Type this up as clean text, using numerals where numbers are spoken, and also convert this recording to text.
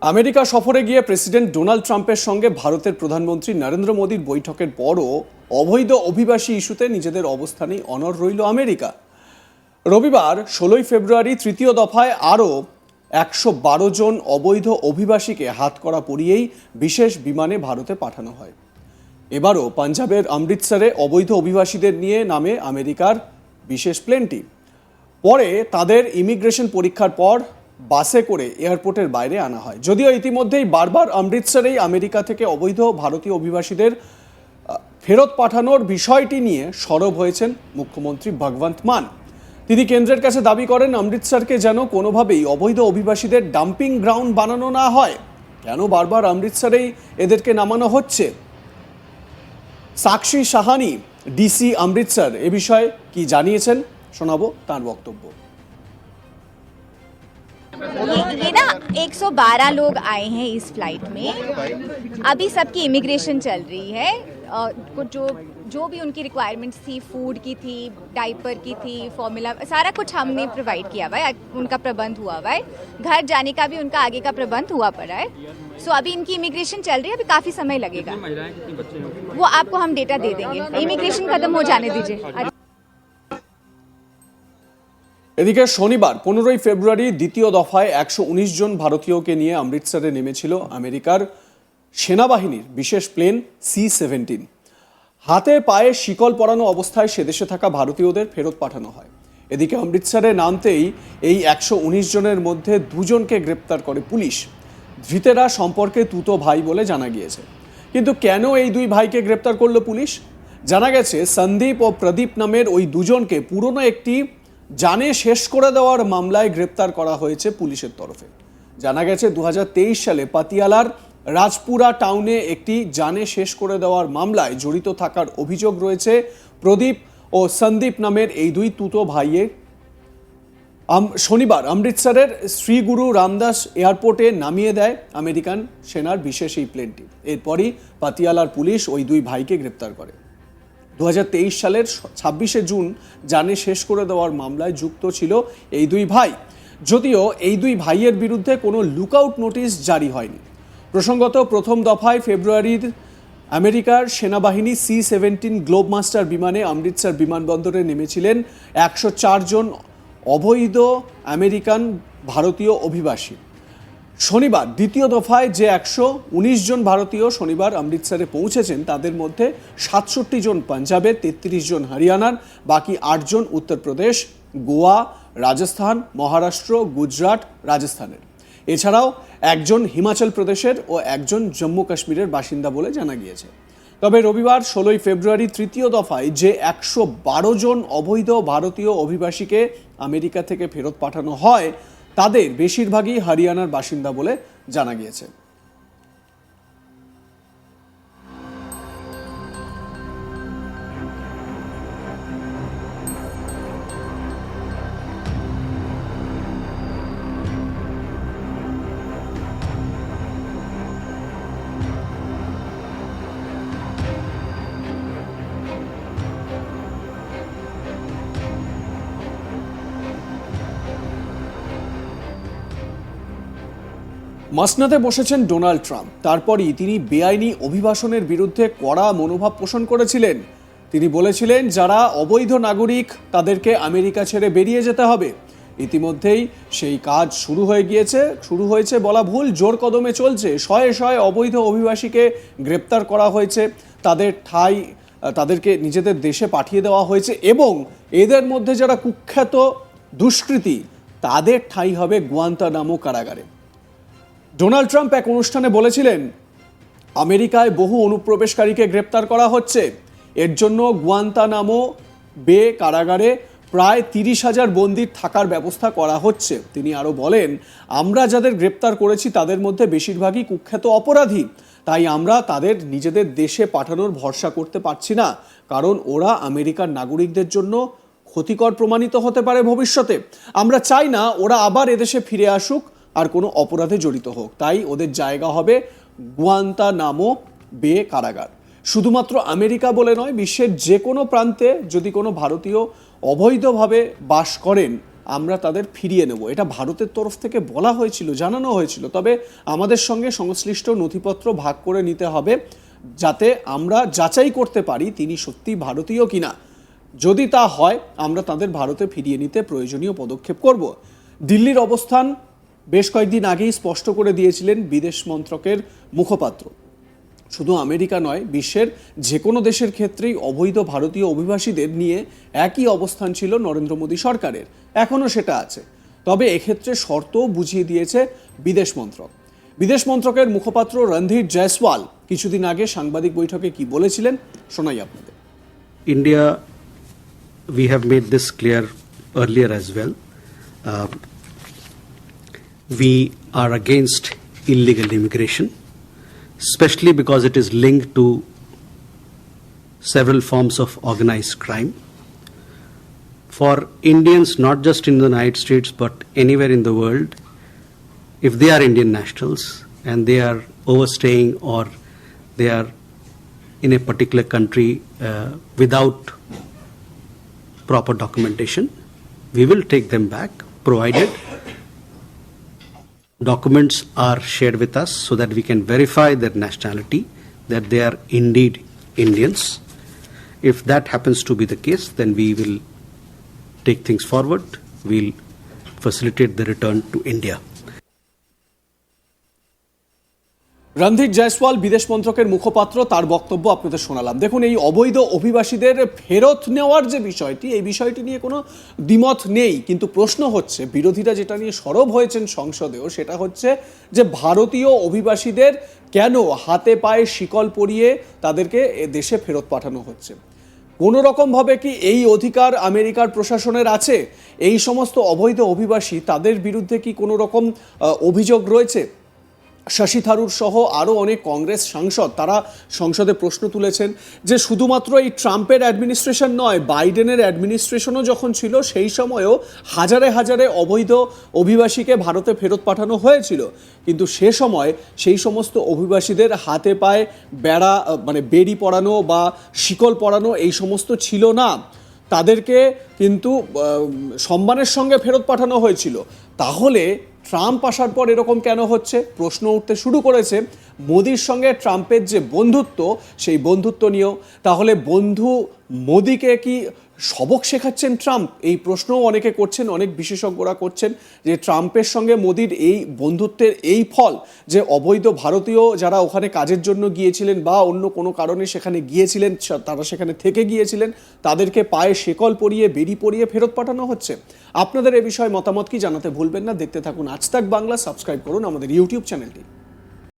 America সফরে গিয়ে president Donald ট্রাম্পের সঙ্গে ভারতের প্রধানমন্ত্রী নরেন্দ্র মোদীর বৈঠকের পরও অবৈধ অভিবাসী ইস্যুতে নিজেদের অবস্থানেই অনড় রইল আমেরিকা। রবিবার 16 ফেব্রুয়ারি তৃতীয় দফায় আরও 112 জন অবৈধ অভিবাসীকে হাতকড়া পরিয়েই বিশেষ বিমানে ভারতে পাঠানো হয়। এবারও পাঞ্জাবের অমৃতসরে অবৈধ অভিবাসীদের নিয়ে নামে আমেরিকার বিশেষ প্লেনটি। পরে তাদের ইমিগ্রেশন পরীক্ষার পর বাসে করে এয়ারপোর্টের বাইরে আনা হয়। যদিও ইতিমধ্যেই বারবার অমৃতসরেই আমেরিকা থেকে অবৈধ ভারতীয় অভিবাসীদের ফেরত পাঠানোর বিষয়টি নিয়ে সরব হয়েছেন মুখ্যমন্ত্রী ভগবন্ত মান। তিনি কেন্দ্রের কাছে দাবি করেন অমৃতসরকে যেন কোনোভাবেই অবৈধ অভিবাসীদের ডাম্পিং গ্রাউন্ড বানানো না হয়। কেন বারবার অমৃতসরেই এদেরকে নামানো হচ্ছে? সাক্ষী সাহানি, ডিসি অমৃতসর, এ বিষয়ে কি জানিয়েছেন শোনাবো তার বক্তব্য। ये ना 112 लोग आए हैं इस फ्लाइट में। अभी सबकी इमिग्रेशन चल रही है। जो भी उनकी रिक्वायरमेंट्स थी, फूड की थी, डाइपर की थी, फॉर्मूला, सारा कुछ हमने प्रोवाइड किया हुआ है। उनका प्रबंध हुआ हुआ है। घर जाने का भी उनका आगे का प्रबंध हुआ पड़ा है। सो अभी इनकी इमिग्रेशन चल रही है। अभी काफ़ी समय लगेगा। वो आपको हम डेटा दे देंगे। इमिग्रेशन खत्म हो जाने दीजिए। এদিকে শনিবার 15 ফেব্রুয়ারি দ্বিতীয় দফায় 119 জন ভারতীয়কে নিয়ে অমৃতসরে নেমেছিল আমেরিকার সেনাবাহিনীর বিশেষ প্লেন C-17। হাতে পায়ে শিকল পরানো অবস্থায় সেদেশে থাকা ভারতীয়দের ফেরত পাঠানো হয়। এদিকে অমৃতসরে নামতেই এই 119 জনের মধ্যে দুজনকে গ্রেপ্তার করে পুলিশ। ধৃতেরা সম্পর্কে তুতো ভাই বলে জানা গিয়েছে। কিন্তু কেন এই দুই ভাইকে গ্রেপ্তার করলো পুলিশ? জানা গেছে সন্দীপ ও প্রদীপ নামের ওই দুজনকে পুরনো একটি জানে শেষ করে দেওয়ার মামলায় গ্রেপ্তার করা হয়েছে পুলিশের তরফে। জানা গেছে 2023 সালে পাতিয়ালার রাজপুরা টাউনে একটি জানে শেষ করে দেওয়ার মামলায় জড়িত থাকার অভিযোগ রয়েছে প্রদীপ ও সন্দীপ নামের এই দুই তুতো ভাইয়ের। শনিবার অমৃতসরের শ্রী গুরু রামদাস এয়ারপোর্টে নামিয়ে দেয় আমেরিকান সেনার বিশেষ এই প্লেনটি। এরপরই পাতিয়ালার পুলিশ ওই দুই ভাইকে গ্রেপ্তার করে। 2023 সালের 26শে জুন জানে শেষ করে দেওয়ার মামলায় যুক্ত ছিল এই দুই ভাই। যদিও এই দুই ভাইয়ের বিরুদ্ধে কোনো লুকআউট নোটিশ জারি হয়নি। প্রসঙ্গত প্রথম দফায় ফেব্রুয়ারির আমেরিকার সেনাবাহিনী C-17 গ্লোবমাস্টার বিমানে অমৃতসর বিমানবন্দরে নেমেছিলেন 104 জন অবৈধ আমেরিকান ভারতীয় অভিবাসী। শনিবার দ্বিতীয় দফায় যে 119 জন ভারতীয় শনিবার অমৃতসরে পৌঁছেছেন তাদের মধ্যে 67 জন পাঞ্জাবের, 33 জন হরিয়ানার, বাকি 8 জন উত্তরপ্রদেশ, গোয়া, রাজস্থান, মহারাষ্ট্র, গুজরাট, রাজস্থানের। এছাড়াও একজন হিমাচল প্রদেশের ও একজন জম্মু কাশ্মীরের বাসিন্দা বলে জানা গিয়েছে। তবে রবিবার 16 ফেব্রুয়ারি তৃতীয় দফায় যে 112 জন অবৈধ ভারতীয় অভিবাসীকে আমেরিকা থেকে ফেরত পাঠানো হয় তাদের বেশিরভাগই হরিয়ানার বাসিন্দা বলে জানা গিয়েছে। মসনদে বসেছেন ডোনাল্ড ট্রাম্প। তারপরই তিনি বেআইনি অভিবাসনের বিরুদ্ধে কড়া মনোভাব পোষণ করেছিলেন। তিনি বলেছিলেন যারা অবৈধ নাগরিক তাদেরকে আমেরিকা ছেড়ে বেরিয়ে যেতে হবে। ইতিমধ্যেই সেই কাজ শুরু হয়েছে বলা ভুল, জোর কদমে চলছে। শয়ে শয়ে অবৈধ অভিবাসীকে গ্রেপ্তার করা হয়েছে, তাদেরকে নিজেদের দেশে পাঠিয়ে দেওয়া হয়েছে এবং এদের মধ্যে যারা কুখ্যাত দুষ্কৃতী তাদের ঠাঁই হবে গুয়ান্তানামো কারাগারে। ডোনাল্ড ট্রাম্প এক অনুষ্ঠানে বলেছিলেন আমেরিকায় বহু অনুপ্রবেশকারীকে গ্রেপ্তার করা হচ্ছে, এর জন্য গুয়ান্তানামো বে কারাগারে প্রায় 30,000 বন্দীর থাকার ব্যবস্থা করা হচ্ছে। তিনি আরও বলেন আমরা যাদের গ্রেপ্তার করেছি তাদের মধ্যে বেশিরভাগই কুখ্যাত অপরাধী, তাই আমরা তাদের নিজেদের দেশে পাঠানোর ভরসা করতে পারছি না, কারণ ওরা আমেরিকার নাগরিকদের জন্য ক্ষতিকর প্রমাণিত হতে পারে ভবিষ্যতে। আমরা চাই না ওরা আবার এদেশে ফিরে আসুক আর কোনো অপরাধে জড়িত হোক, তাই ওদের জায়গা হবে গুয়ান্তানামো বে কারাগার। শুধুমাত্র আমেরিকা বলে নয়, বিশ্বের যে কোনো প্রান্তে যদি কোনো ভারতীয় অবৈধভাবে বাস করেন আমরা তাদের ফিরিয়ে নেব, এটা ভারতের তরফ থেকে বলা হয়েছিল, জানানো হয়েছিল। তবে আমাদের সঙ্গে সংশ্লিষ্ট নথিপত্র ভাগ করে নিতে হবে, যাতে আমরা যাচাই করতে পারি তিনি সত্যি ভারতীয় কিনা। যদি তা হয় আমরা তাদের ভারতে ফিরিয়ে নিতে প্রয়োজনীয় পদক্ষেপ করব। দিল্লির অবস্থান বেশ কয়েকদিন আগেই স্পষ্ট করে দিয়েছিলেন বিদেশ মন্ত্রকের মুখপাত্র। শুধু আমেরিকা নয়, বিশ্বের যে কোনো দেশের ক্ষেত্রেই অবৈধ ভারতীয় অভিবাসীদের নিয়ে একই অবস্থান ছিল নরেন্দ্র মোদী সরকারের, এখনও সেটা আছে। তবে এক্ষেত্রে শর্তও বুঝিয়ে দিয়েছে বিদেশ মন্ত্রক। বিদেশ মন্ত্রকের মুখপাত্র রণধীর জয়সওয়াল কিছুদিন আগে সাংবাদিক বৈঠকে কি বলেছিলেন শোনাই আপনাদের। India, we have made this clear earlier as well. We are against illegal immigration, especially because it is linked to several forms of organized crime. For Indians, not just in the United States but anywhere in the world, if they are Indian nationals and they are overstaying or they are in a particular country without proper documentation, we will take them back, provided documents are shared with us so that we can verify their nationality, that they are indeed Indians. If that happens to be the case, then we will take things forward. We'll facilitate the return to India. Randhir Jaiswal বিদেশ মন্ত্রকের মুখপাত্র, তার বক্তব্য আপনাদের শোনালাম। দেখুন, এই অবৈধ অভিবাসীদের ফেরত নেওয়ার যে বিষয়টি, এই বিষয়টি নিয়ে কোনো দ্বিমত নেই, কিন্তু প্রশ্ন হচ্ছে, বিরোধীরা যেটা নিয়ে সরব হয়েছেন সংসদেও, সেটা হচ্ছে যে ভারতীয় অভিবাসীদের কেন হাতে পায়ে শিকল পরিয়ে তাদেরকে দেশে ফেরত পাঠানো হচ্ছে। কোনো রকমভাবে কি এই অধিকার আমেরিকার প্রশাসনের আছে? এই সমস্ত অবৈধ অভিবাসী, তাদের বিরুদ্ধে কি কোনো রকম অভিযোগ রয়েছে? শশী থারুর সহ আরও অনেক কংগ্রেস সাংসদ তারা সংসদে প্রশ্ন তুলেছেন যে শুধুমাত্র এই ট্রাম্পের অ্যাডমিনিস্ট্রেশন নয়, বাইডেনের অ্যাডমিনিস্ট্রেশনও যখন ছিল সেই সময়েও হাজারে হাজারে অবৈধ অভিবাসীকে ভারতে ফেরত পাঠানো হয়েছিল, কিন্তু সে সময় সেই সমস্ত অভিবাসীদের হাতে পায়ে বেড়ি পরানো বা শিকল পরানো এই সমস্ত ছিল না। তাদেরকে কিন্তু সম্মানের সঙ্গে ফেরত পাঠানো হয়েছিল। তাহলে ট্রাম্প আসার পর এরকম কেন হচ্ছে? প্রশ্ন উঠতে শুরু করেছে মোদির সঙ্গে ট্রাম্পের যে বন্ধুত্ব, সেই বন্ধুত্ব নিয়েও। তাহলে বন্ধু মোদিকে কি সবক শেখাচ্ছেন ট্রাম্প? এই প্রশ্নও অনেকে করছেন, অনেক বিশেষজ্ঞরা করছেন যে ট্রাম্পের সঙ্গে মোদির এই বন্ধুত্বের এই ফল যে অবৈধ ভারতীয় যারা ওখানে কাজের জন্য গিয়েছিলেন বা অন্য কোনো কারণে সেখানে গিয়েছিলেন, তারা সেখানে থেকে গিয়েছিলেন, তাদেরকে পায়ে শেকল পরিয়ে বেড়ি পরিয়ে ফেরত পাঠানো হচ্ছে। আপনাদের এ বিষয়ে মতামত কি জানাতে ভুলবেন না। দেখতে থাকুন আজ তাক বাংলা, সাবস্ক্রাইব করুন আমাদের ইউটিউব চ্যানেলটি।